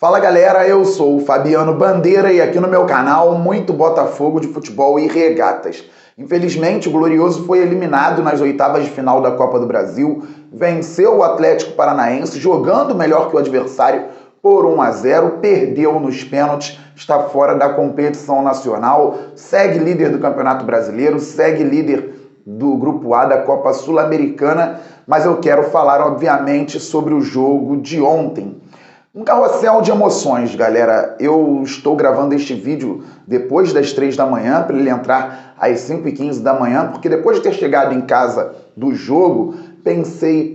Fala galera, eu sou o Fabiano Bandeira e aqui no meu canal muito Botafogo de futebol e regatas. Infelizmente o Glorioso foi eliminado nas oitavas de final da Copa do Brasil, venceu o Atlético Paranaense jogando melhor que o adversário por 1-0, perdeu nos pênaltis, está fora da competição nacional, segue líder do Campeonato Brasileiro, segue líder do Grupo A da Copa Sul-Americana, mas eu quero falar obviamente sobre o jogo de ontem. Um carrossel de emoções, galera. Eu estou gravando este vídeo depois das 3 da manhã, para ele entrar às 5h15 da manhã, porque depois de ter chegado em casa do jogo, pensei,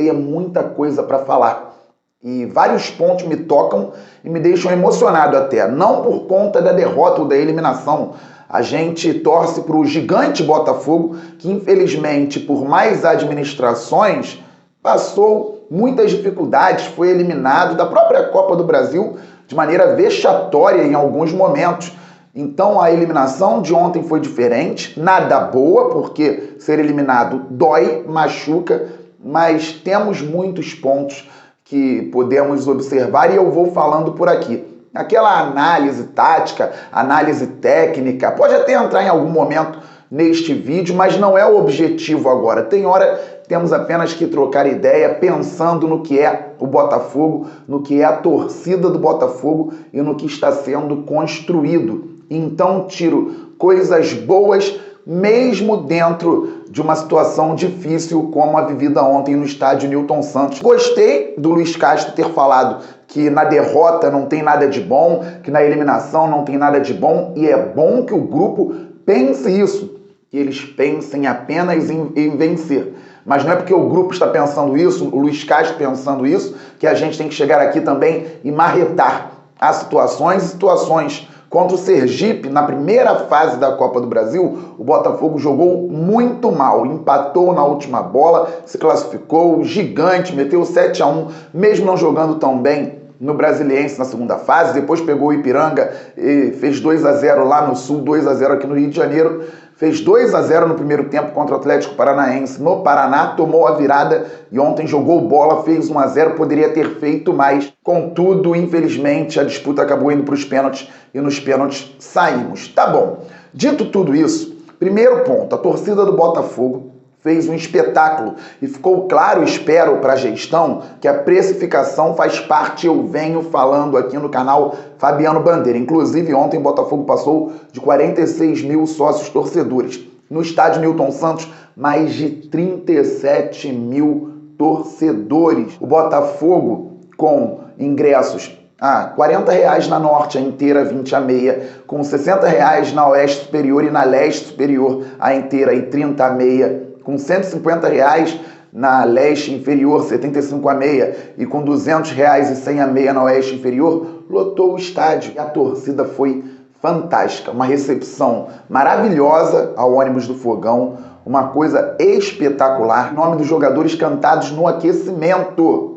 é muita coisa para falar. E vários pontos me tocam e me deixam emocionado até. Não por conta da derrota ou da eliminação. A gente torce para o gigante Botafogo, que infelizmente, por mais administrações, passou muitas dificuldades, foi eliminado da própria Copa do Brasil de maneira vexatória em alguns momentos. Então a eliminação de ontem foi diferente, nada boa, porque ser eliminado dói, machuca, mas temos muitos pontos que podemos observar e eu vou falando por aqui. Aquela análise tática, análise técnica, pode até entrar em algum momento neste vídeo, mas não é o objetivo agora. Tem hora temos apenas que trocar ideia pensando no que é o Botafogo, no que é a torcida do Botafogo e no que está sendo construído. Então tiro coisas boas mesmo dentro de uma situação difícil como a vivida ontem no estádio Newton Santos. Gostei do Luiz Castro ter falado que na derrota não tem nada de bom, que na eliminação não tem nada de bom, e é bom que o grupo pense isso, que eles pensem apenas em vencer. Mas não é porque o grupo está pensando isso, o Luiz Castro pensando isso, que a gente tem que chegar aqui também e marretar. Há situações. Contra o Sergipe, na primeira fase da Copa do Brasil, o Botafogo jogou muito mal, empatou na última bola, se classificou, gigante, meteu 7-1, mesmo não jogando tão bem no Brasiliense na segunda fase, depois pegou o Ipiranga e fez 2-0 lá no Sul, 2-0 aqui no Rio de Janeiro, fez 2-0 no primeiro tempo contra o Atlético Paranaense no Paraná, tomou a virada e ontem jogou bola, fez 1-0, poderia ter feito mais. Contudo, infelizmente, a disputa acabou indo para os pênaltis e nos pênaltis saímos. Tá bom. Dito tudo isso, primeiro ponto, a torcida do Botafogo fez um espetáculo e ficou claro, espero, para a gestão que a precificação faz parte, eu venho falando aqui no canal Fabiano Bandeira. Inclusive, ontem o Botafogo passou de 46 mil sócios torcedores. No estádio Newton Santos, mais de 37 mil torcedores. O Botafogo com ingressos R$40 na Norte, a inteira, 20 a meia, com R$60 na Oeste Superior e na Leste Superior, a inteira, e 30 a meia, com R$150 na Leste Inferior, 75 a meia, e com R$200 e 100 a meia na Oeste Inferior, lotou o estádio. E a torcida foi fantástica, uma recepção maravilhosa ao ônibus do Fogão, uma coisa espetacular, nome dos jogadores cantados no aquecimento.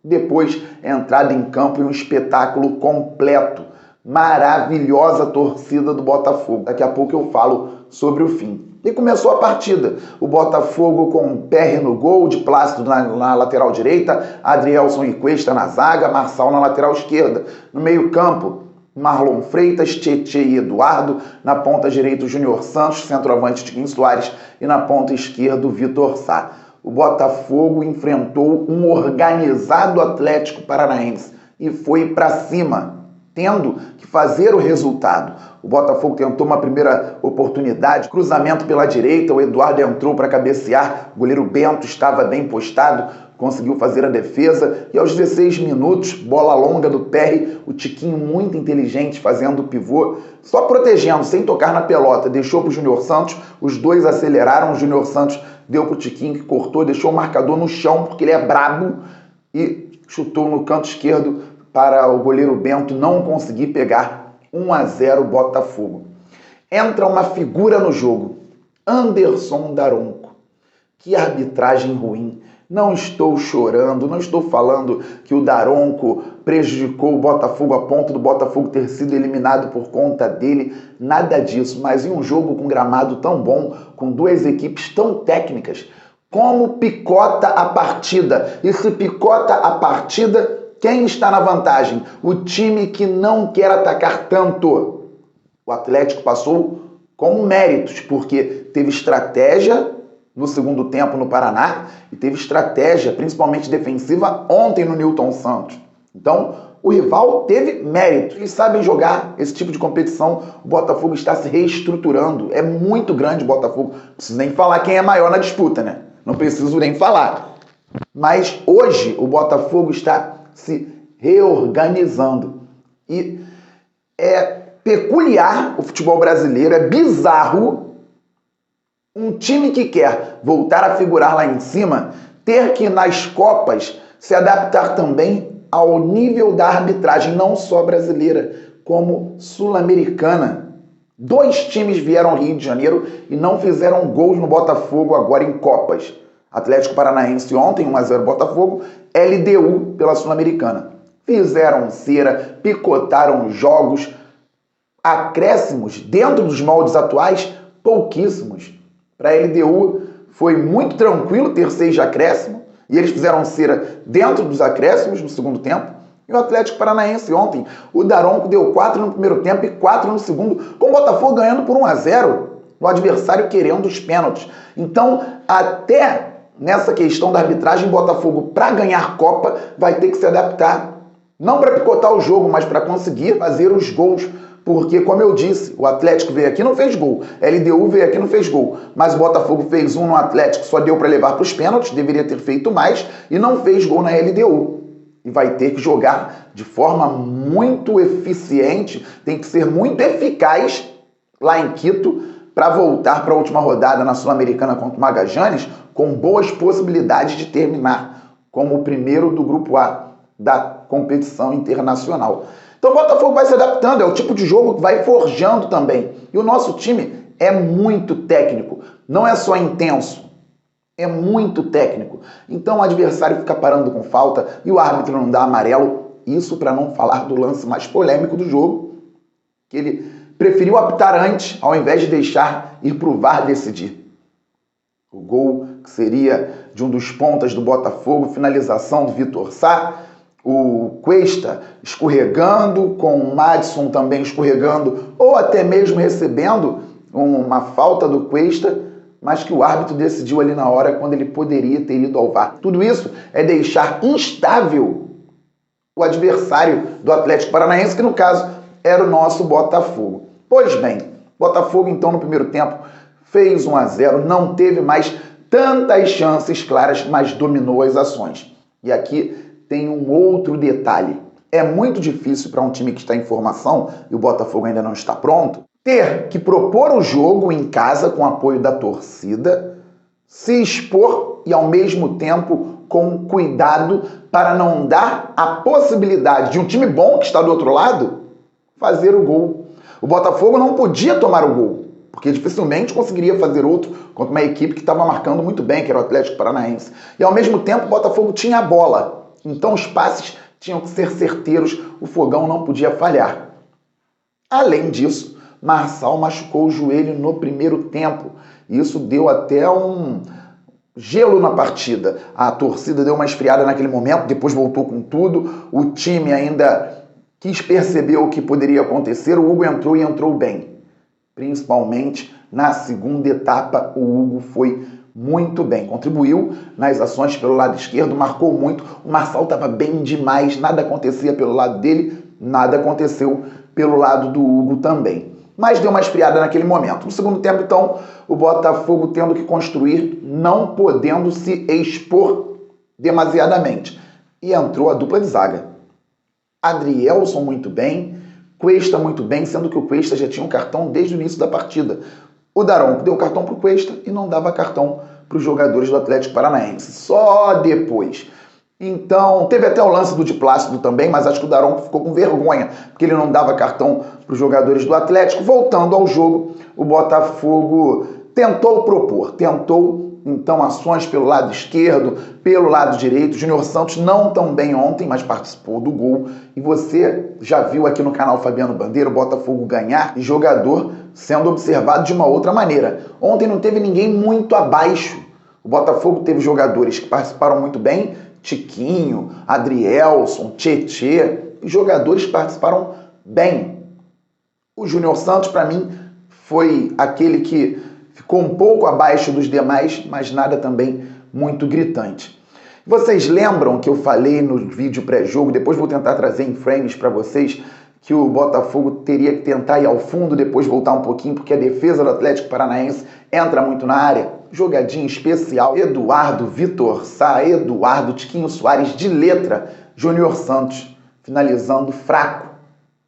Depois, entrada em campo e um espetáculo completo. Maravilhosa torcida do Botafogo. Daqui a pouco eu falo sobre o fim. E começou a partida. O Botafogo com Perry no gol, de Plácido na lateral direita, Adrielson e Cuesta na zaga, Marçal na lateral esquerda. No meio campo, Marlon Freitas, Tietê e Eduardo. Na ponta direita, o Júnior Santos, centroavante Tiquinho Soares. E na ponta esquerda, o Vitor Sá. O Botafogo enfrentou um organizado Atlético Paranaense e foi para cima, tendo que fazer o resultado. O Botafogo tentou uma primeira oportunidade, cruzamento pela direita, o Eduardo entrou para cabecear, o goleiro Bento estava bem postado, conseguiu fazer a defesa e aos 16 minutos, bola longa do Perry, o Tiquinho muito inteligente fazendo o pivô, só protegendo, sem tocar na pelota, deixou para o Júnior Santos, os dois aceleraram, o Júnior Santos deu para o Tiquinho que cortou, deixou o marcador no chão porque ele é brabo e chutou no canto esquerdo para o goleiro Bento não conseguir pegar. 1-0 Botafogo. Entra uma figura no jogo, Anderson Daronco. Que arbitragem ruim. Não estou chorando, não estou falando que o Daronco prejudicou o Botafogo a ponto do Botafogo ter sido eliminado por conta dele, nada disso. Mas em um jogo com gramado tão bom, com duas equipes tão técnicas, como picota a partida. E se picota a partida, Quem está na vantagem? O time que não quer atacar tanto. O Atlético passou com méritos, porque teve estratégia no segundo tempo no Paraná e teve estratégia, principalmente defensiva, ontem no Newton Santos. Então, o rival teve mérito. Eles sabem jogar esse tipo de competição. O Botafogo está se reestruturando. É muito grande o Botafogo. Não preciso nem falar quem é maior na disputa, né? Não preciso nem falar. Mas hoje o Botafogo está se reorganizando. E é peculiar o futebol brasileiro, é bizarro um time que quer voltar a figurar lá em cima ter que nas Copas se adaptar também ao nível da arbitragem, não só brasileira, como sul-americana. 2 times vieram ao Rio de Janeiro e não fizeram gols no Botafogo agora em Copas. Atlético Paranaense ontem, 1-0 Botafogo, LDU pela Sul-Americana. Fizeram cera, picotaram jogos, acréscimos dentro dos moldes atuais, pouquíssimos. Para a LDU foi muito tranquilo ter 6 de acréscimo, e eles fizeram cera dentro dos acréscimos no segundo tempo. E o Atlético Paranaense ontem, o Daronco deu 4 no primeiro tempo e 4 no segundo, com o Botafogo ganhando por 1-0, o adversário querendo os pênaltis. Então, até nessa questão da arbitragem, o Botafogo, para ganhar Copa, vai ter que se adaptar. Não para picotar o jogo, mas para conseguir fazer os gols. Porque, como eu disse, o Atlético veio aqui e não fez gol. LDU veio aqui e não fez gol. Mas o Botafogo fez 1 no Atlético, só deu para levar para os pênaltis, deveria ter feito mais, e não fez gol na LDU. E vai ter que jogar de forma muito eficiente, tem que ser muito eficaz lá em Quito para voltar para a última rodada na Sul-Americana contra o Magajanes com boas possibilidades de terminar como o primeiro do Grupo A da competição internacional. Então o Botafogo vai se adaptando, é o tipo de jogo que vai forjando também. E o nosso time é muito técnico, não é só intenso, é muito técnico. Então o adversário fica parando com falta e o árbitro não dá amarelo. Isso para não falar do lance mais polêmico do jogo, que ele preferiu apitar antes, ao invés de deixar ir para o VAR decidir. O gol que seria de um dos pontas do Botafogo, finalização do Vitor Sá, o Cuesta escorregando, com o Madison também escorregando, ou até mesmo recebendo uma falta do Cuesta, mas que o árbitro decidiu ali na hora quando ele poderia ter ido ao VAR. Tudo isso é deixar instável o adversário do Atlético Paranaense, que no caso era o nosso Botafogo. Pois bem, Botafogo então no primeiro tempo fez 1-0, não teve mais tantas chances claras, mas dominou as ações. E aqui tem um outro detalhe. É muito difícil para um time que está em formação, e o Botafogo ainda não está pronto, ter que propor o jogo em casa com apoio da torcida, se expor e ao mesmo tempo com cuidado para não dar a possibilidade de um time bom que está do outro lado fazer o gol. O Botafogo não podia tomar o gol, porque dificilmente conseguiria fazer outro contra uma equipe que estava marcando muito bem, que era o Atlético Paranaense. E ao mesmo tempo o Botafogo tinha a bola. Então os passes tinham que ser certeiros, o fogão não podia falhar. Além disso, Marçal machucou o joelho no primeiro tempo. Isso deu até um gelo na partida. A torcida deu uma esfriada naquele momento, depois voltou com tudo. O time ainda quis perceber o que poderia acontecer. O Hugo entrou e entrou bem. Principalmente na segunda etapa, o Hugo foi muito bem, contribuiu nas ações pelo lado esquerdo, marcou muito. O Marçal estava bem demais, nada acontecia pelo lado dele, nada aconteceu pelo lado do Hugo também. Mas deu uma esfriada naquele momento. No segundo tempo, então, o Botafogo tendo que construir, não podendo se expor demasiadamente. E entrou a dupla de zaga. Adrielson muito bem, Cuesta muito bem, sendo que o Cuesta já tinha um cartão desde o início da partida. O Daronco deu cartão para o Cuesta e não dava cartão para os jogadores do Atlético Paranaense. Só depois. Então, teve até o lance do Di Plácido também, mas acho que o Daronco ficou com vergonha, porque ele não dava cartão para os jogadores do Atlético. Voltando ao jogo, o Botafogo tentou propor, tentou então ações pelo lado esquerdo, pelo lado direito. Júnior Santos não tão bem ontem, mas participou do gol. E você já viu aqui no canal Fabiano Bandeira o Botafogo ganhar e jogador sendo observado de uma outra maneira. Ontem não teve ninguém muito abaixo. O Botafogo teve jogadores que participaram muito bem, Tiquinho, Adrielson, Tietê, jogadores que participaram bem. O Júnior Santos, para mim, foi aquele que ficou um pouco abaixo dos demais, mas nada também muito gritante. Vocês lembram que eu falei no vídeo pré-jogo, depois vou tentar trazer em frames para vocês, que o Botafogo teria que tentar ir ao fundo, depois voltar um pouquinho, porque a defesa do Atlético Paranaense entra muito na área? Jogadinha especial, Eduardo, Vitor Sá, Eduardo, Tiquinho Soares, de letra, Júnior Santos, finalizando fraco.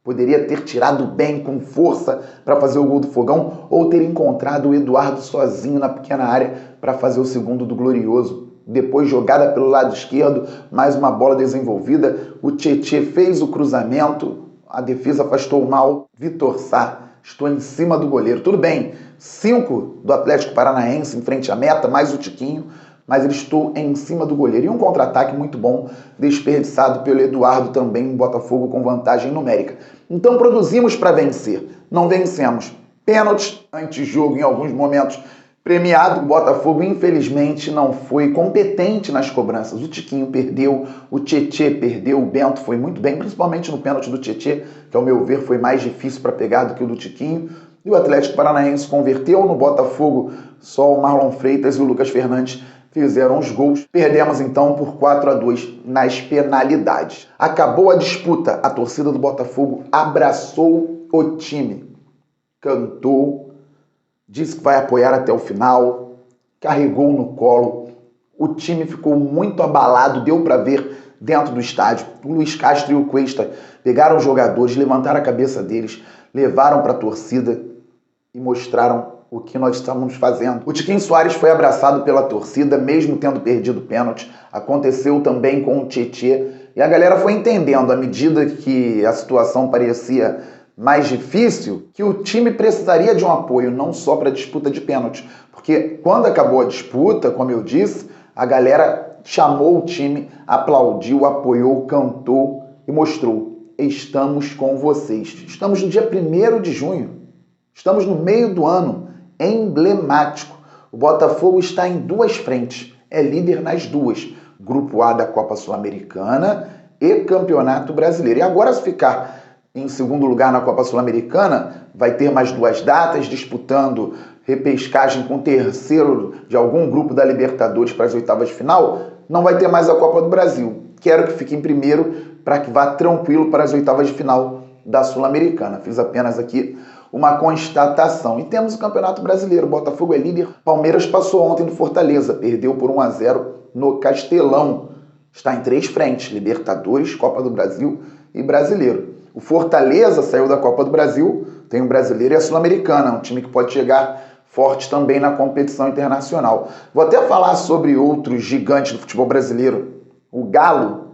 Poderia ter tirado bem, com força, para fazer o gol do Fogão, ou ter encontrado o Eduardo sozinho na pequena área para fazer o segundo do Glorioso. Depois, jogada pelo lado esquerdo, mais uma bola desenvolvida, o Tietê fez o cruzamento, a defesa afastou mal, Vitor Sá, estou em cima do goleiro. Tudo bem, 5 do Atlético Paranaense em frente à meta, mais o Tiquinho, mas eu estou em cima do goleiro. E um contra-ataque muito bom, desperdiçado pelo Eduardo também, um Botafogo com vantagem numérica. Então produzimos para vencer, não vencemos. Pênaltis, antijogo em alguns momentos premiado. O Botafogo infelizmente não foi competente nas cobranças. O Tiquinho perdeu, o Tietê perdeu, o Bento foi muito bem, principalmente no pênalti do Tietê, que ao meu ver foi mais difícil para pegar do que o do Tiquinho. E o Atlético Paranaense converteu. No Botafogo, só o Marlon Freitas e o Lucas Fernandes fizeram os gols. Perdemos então por 4-2 nas penalidades. Acabou a disputa, a torcida do Botafogo abraçou o time, cantou, disse que vai apoiar até o final, carregou no colo. O time ficou muito abalado, deu para ver dentro do estádio. O Luiz Castro e o Cuesta pegaram os jogadores, levantaram a cabeça deles, levaram para a torcida e mostraram o que nós estamos fazendo. O Tiquinho Soares foi abraçado pela torcida, mesmo tendo perdido o pênalti. Aconteceu também com o Tietê. E a galera foi entendendo, à medida que a situação parecia mais difícil, que o time precisaria de um apoio, não só para a disputa de pênalti. Porque quando acabou a disputa, como eu disse, a galera chamou o time, aplaudiu, apoiou, cantou e mostrou: estamos com vocês. Estamos no dia 1º de junho. Estamos no meio do ano. Emblemático. O Botafogo está em 2 frentes. É líder nas 2. Grupo A da Copa Sul-Americana e Campeonato Brasileiro. E agora, se ficar em 2º lugar na Copa Sul-Americana, vai ter mais 2 datas, disputando repescagem com o 3º de algum grupo da Libertadores para as oitavas de final. Não vai ter mais a Copa do Brasil. Quero que fique em primeiro para que vá tranquilo para as oitavas de final da Sul-Americana. Fiz apenas aqui uma constatação. E temos o Campeonato Brasileiro. O Botafogo é líder. Palmeiras passou ontem do Fortaleza. Perdeu por 1-0 no Castelão. Está em 3 frentes: Libertadores, Copa do Brasil e Brasileiro. O Fortaleza saiu da Copa do Brasil. Tem o Brasileiro e a Sul-Americana. Um time que pode chegar forte também na competição internacional. Vou até falar sobre outros gigantes do futebol brasileiro. O Galo,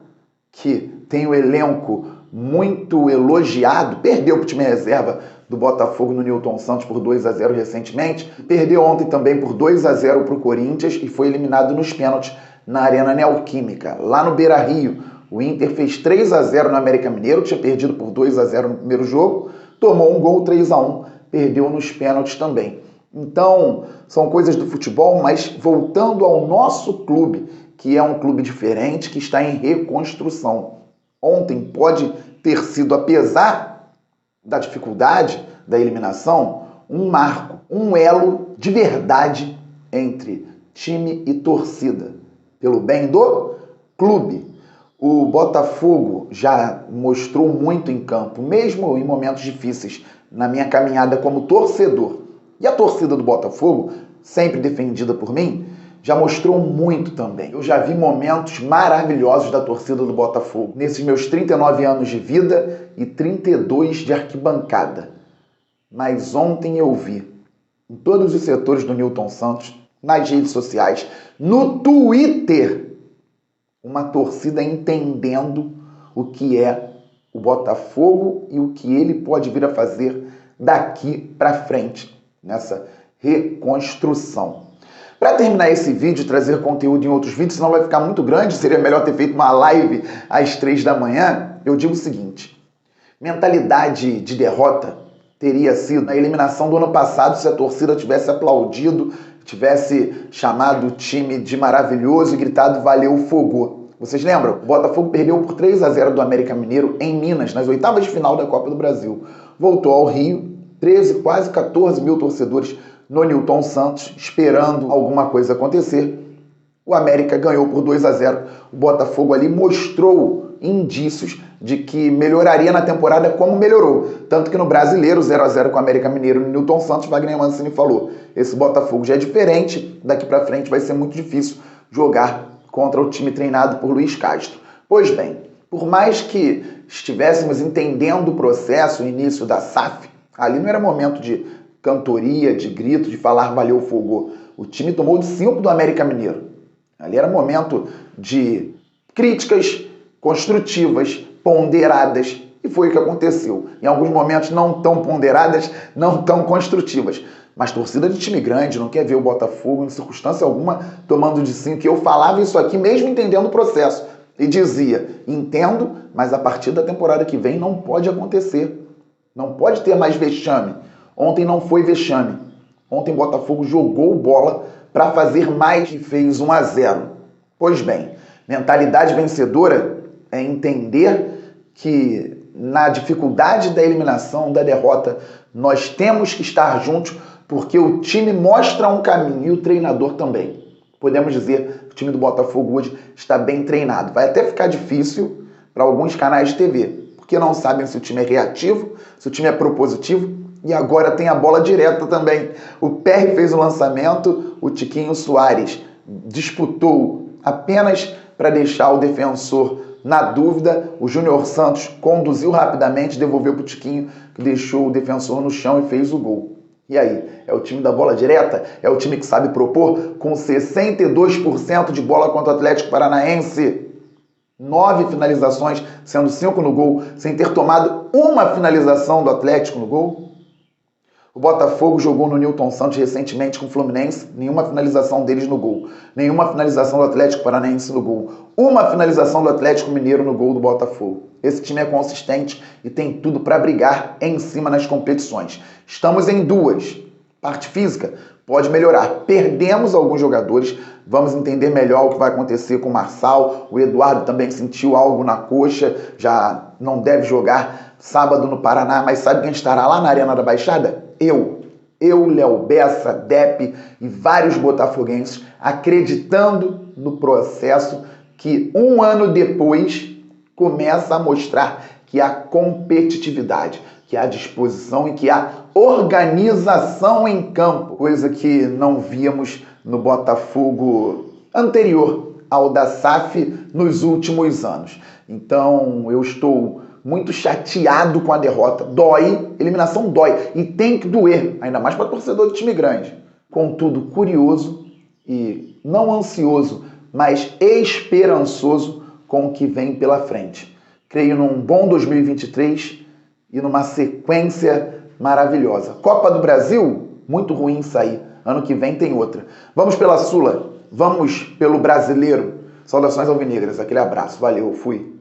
que tem o elenco muito elogiado, perdeu para o time reserva do Botafogo no Newton Santos por 2-0 recentemente. Perdeu ontem também por 2-0 para o Corinthians e foi eliminado nos pênaltis na Arena Neoquímica, lá no Beira-Rio. O Inter fez 3-0 no América Mineiro, tinha perdido por 2-0 no primeiro jogo, tomou um gol 3-1, perdeu nos pênaltis também. Então, são coisas do futebol, mas voltando ao nosso clube, que é um clube diferente, que está em reconstrução. Ontem pode ter sido, apesar da dificuldade da eliminação, um marco, um elo de verdade entre time e torcida, pelo bem do clube. O Botafogo já mostrou muito em campo, mesmo em momentos difíceis, na minha caminhada como torcedor. E a torcida do Botafogo, sempre defendida por mim, já mostrou muito também. Eu já vi momentos maravilhosos da torcida do Botafogo nesses meus 39 anos de vida e 32 de arquibancada. Mas ontem eu vi, em todos os setores do Newton Santos, nas redes sociais, no Twitter, uma torcida entendendo o que é o Botafogo e o que ele pode vir a fazer daqui para frente, nessa reconstrução. Para terminar esse vídeo e trazer conteúdo em outros vídeos, senão vai ficar muito grande, seria melhor ter feito uma live às 3 da manhã, eu digo o seguinte: mentalidade de derrota teria sido a eliminação do ano passado se a torcida tivesse aplaudido, tivesse chamado o time de maravilhoso e gritado "valeu, Fogô". Vocês lembram? O Botafogo perdeu por 3-0 do América Mineiro em Minas, nas oitavas de final da Copa do Brasil. Voltou ao Rio, 13, quase 14 mil torcedores no Newton Santos, esperando alguma coisa acontecer. O América ganhou por 2-0. O Botafogo ali mostrou indícios de que melhoraria na temporada como melhorou. Tanto que no Brasileiro, 0-0 com o América Mineiro no Newton Santos, Wagner Mancini falou: esse Botafogo já é diferente, daqui para frente vai ser muito difícil jogar contra o time treinado por Luiz Castro. Pois bem, por mais que estivéssemos entendendo o processo, o início da SAF, ali não era momento de cantoria, de grito, de falar valeu, Fogo. O time tomou de 5 do América Mineiro. Ali era momento de críticas construtivas, ponderadas, e foi o que aconteceu. Em alguns momentos não tão ponderadas, não tão construtivas. Mas torcida de time grande não quer ver o Botafogo, em circunstância alguma, tomando de 5. Eu falava isso aqui mesmo entendendo o processo. E dizia, entendo, mas a partir da temporada que vem não pode acontecer. Não pode ter mais vexame. Ontem não foi vexame. Ontem o Botafogo jogou bola para fazer mais e fez 1-0. Pois bem, mentalidade vencedora é entender que na dificuldade da eliminação, da derrota, nós temos que estar juntos porque o time mostra um caminho e o treinador também. Podemos dizer que o time do Botafogo hoje está bem treinado. Vai até ficar difícil para alguns canais de TV, porque não sabem se o time é reativo, se o time é propositivo. E agora tem a bola direta também. O PR fez o lançamento, o Tiquinho Soares disputou apenas para deixar o defensor na dúvida. O Júnior Santos conduziu rapidamente, devolveu para o Tiquinho, que deixou o defensor no chão e fez o gol. E aí, é o time da bola direta? É o time que sabe propor? Com 62% de bola contra o Atlético Paranaense. 9 finalizações, sendo 5 no gol, sem ter tomado uma finalização do Atlético no gol. O Botafogo jogou no Newton Santos recentemente com o Fluminense, nenhuma finalização deles no gol. Nenhuma finalização do Atlético Paranaense no gol. Uma finalização do Atlético Mineiro no gol do Botafogo. Esse time é consistente e tem tudo para brigar em cima nas competições. Estamos em 2. Parte física pode melhorar. Perdemos alguns jogadores, vamos entender melhor o que vai acontecer com o Marçal. O Eduardo também sentiu algo na coxa, já não deve jogar sábado no Paraná, mas sabe quem estará lá na Arena da Baixada? Eu, Léo Bessa, Depp e vários botafoguenses acreditando no processo que um ano depois começa a mostrar que há competitividade, que há disposição e que há organização em campo, coisa que não víamos no Botafogo anterior ao da SAF nos últimos anos. Então eu estou muito chateado com a derrota. Dói, eliminação dói. E tem que doer, ainda mais para torcedor de time grande. Contudo, curioso e não ansioso, mas esperançoso com o que vem pela frente. Creio num bom 2023 e numa sequência maravilhosa. Copa do Brasil, muito ruim sair. Ano que vem tem outra. Vamos pela Sula, vamos pelo Brasileiro. Saudações alvinegras, aquele abraço. Valeu, fui.